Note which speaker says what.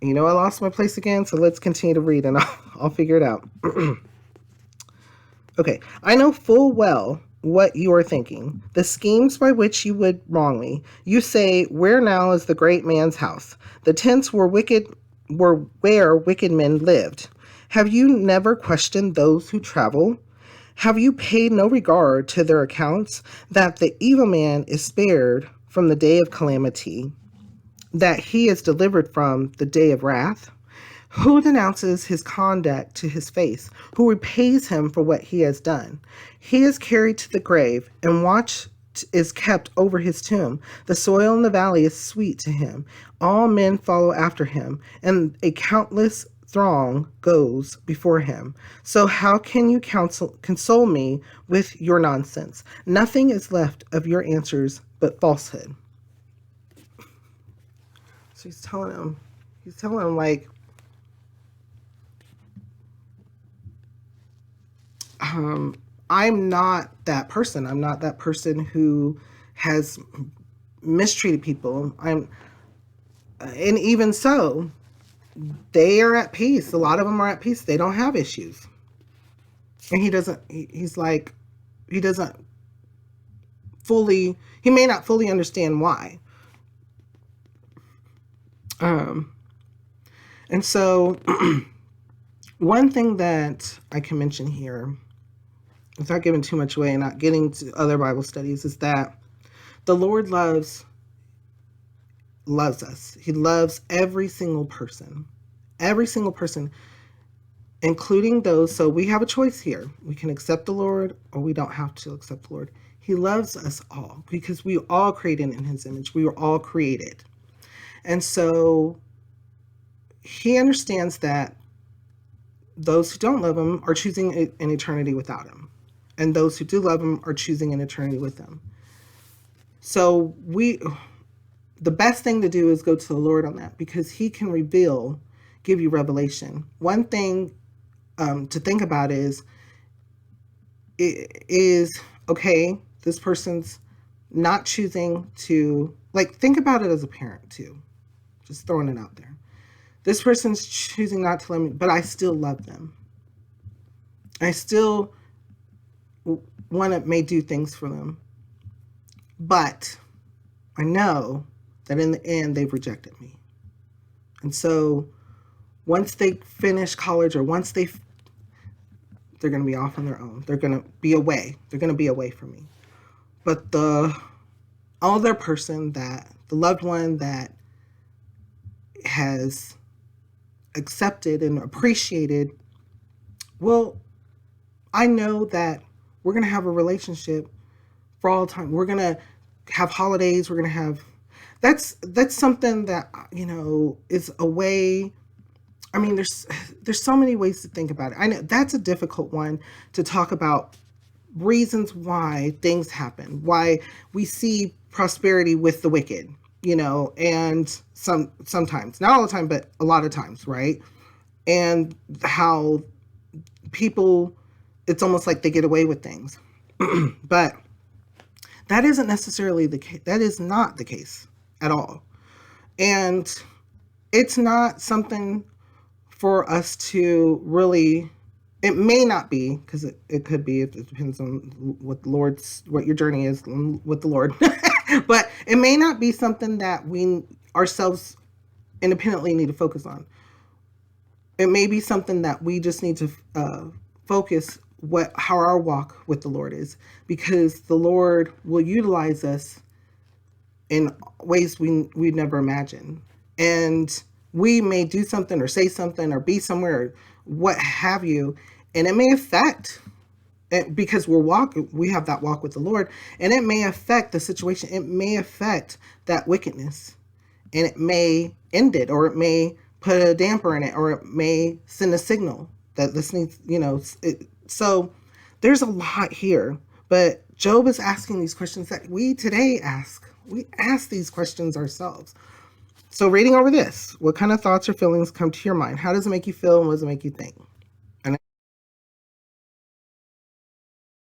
Speaker 1: You know, I lost my place again, so let's continue to read and I'll figure it out. Okay, I know full well what you are thinking, the schemes by which you would wrong me. You say, where now is the great man's house? The tents were where wicked men lived. Have you never questioned those who travel? Have you paid no regard to their accounts, that the evil man is spared from the day of calamity, that he is delivered from the day of wrath? Who denounces his conduct to his face? Who repays him for what he has done? He is carried to the grave, and watch is kept over his tomb. The soil in the valley is sweet to him. All men follow after him, and a countless throng goes before him. So how can you console me with your nonsense? Nothing is left of your answers but falsehood. So he's telling him like, I'm not that person. I'm not that person who has mistreated people. And even so, they are at peace. A lot of them are at peace. They don't have issues. And he's like, he doesn't fully, he may not fully understand why. And so one thing that I can mention here, without giving too much away and not getting to other Bible studies, is that the Lord loves us. He loves every single person, including those. So we have a choice here. We can accept the Lord or we don't have to accept the Lord. He loves us all because we are all created in his image. We were all created. And so he understands that those who don't love him are choosing an eternity without him. And those who do love him are choosing an eternity with him. So the best thing to do is go to the Lord on that, because he can give you revelation. One thing to think about is okay, this person's not choosing to, like, think about it as a parent too. Just throwing it out there. This person's choosing not to love me, but I still love them. I still may do things for them. But I know that in the end, they've rejected me. And so once they finish college, or once they're going to be off on their own. They're going to be away. They're going to be away from me. But the other person, the loved one that has accepted and appreciated, well, I know that we're going to have a relationship for all time. We're going to have holidays. We're going to have, that's something that, is a way. I mean, there's so many ways to think about it. I know that's a difficult one to talk about, reasons why things happen, why we see prosperity with the wicked, and sometimes, not all the time, but a lot of times, right? And how people, it's almost like they get away with things. But that isn't necessarily the case. That is not the case at all. And it's not something for us to really, it may not be, because it could be, it depends on what your journey is with the Lord. But it may not be something that we ourselves independently need to focus on. It may be something that we just need to focus how our walk with the Lord is, because the Lord will utilize us in ways we'd never imagined. And we may do something or say something or be somewhere or what have you, and it may affect, because we have that walk with the Lord, and it may affect the situation. It may affect that wickedness, and it may end it, or it may put a damper in it, or it may send a signal that this needs, so there's a lot here. But Job is asking these questions that we today ask. We ask these questions ourselves. So reading over this, what kind of thoughts or feelings come to your mind? How does it make you feel, and what does it make you think?